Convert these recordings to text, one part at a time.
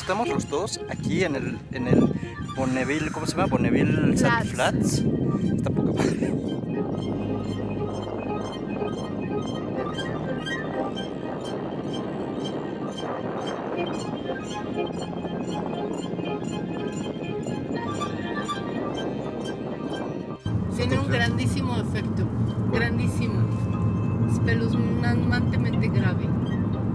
estamos los dos aquí en el Bonneville, ¿cómo se llama? Bonneville Sand Flats. Está poca madre. Tiene un grandísimo efecto, grandísimo, espeluznantemente grave.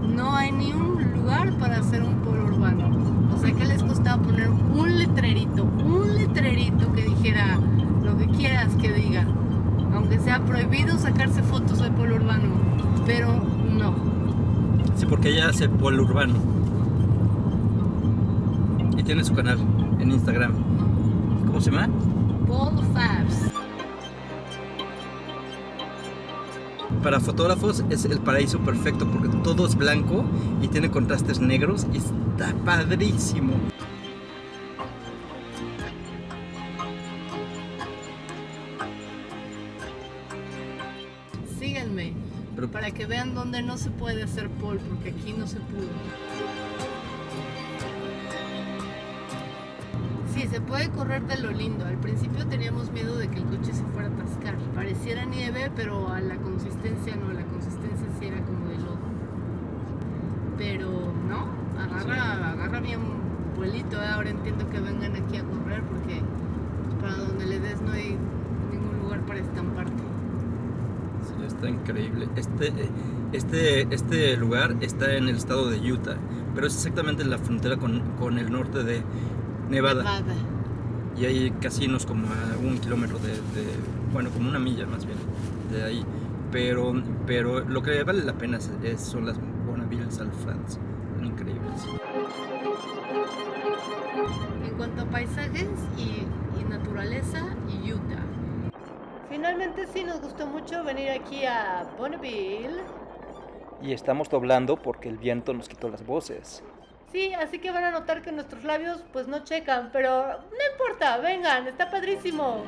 No hay ni un lugar para hacer un polo urbano. O sea, ¿qué les costaba poner un letrerito que dijera lo que quieras que diga? Aunque sea prohibido sacarse fotos del polo urbano, pero no. Sí, porque ella hace polo urbano. Y tiene su canal en Instagram. ¿Cómo se llama? Polo Fabs. Para fotógrafos es el paraíso perfecto porque todo es blanco y tiene contrastes negros y está padrísimo. Síganme, Pero- para que vean dónde no se puede hacer pole, porque aquí no se pudo. Sí, se puede correr de lo lindo. Al principio teníamos miedo de que el coche se fuera a atascar. Pareciera nieve, pero a la consistencia no, la consistencia sí era como de lodo. Pero no, agarra bien vuelito. Ahora entiendo que vengan aquí a correr porque para donde le des no hay ningún lugar para estamparte. Sí, está increíble. Este lugar está en el estado de Utah, pero es exactamente en la frontera con el norte de Nevada. Y hay casinos como a 1 kilómetro bueno, como 1 milla más bien de ahí. Pero lo que vale la pena son las Bonneville Sand Flats. Son increíbles. En cuanto a paisajes y naturaleza y Utah. Finalmente sí nos gustó mucho venir aquí a Bonneville. Y estamos doblando porque el viento nos quitó las voces. Sí, así que van a notar que nuestros labios pues no checan, pero no importa, vengan, está padrísimo.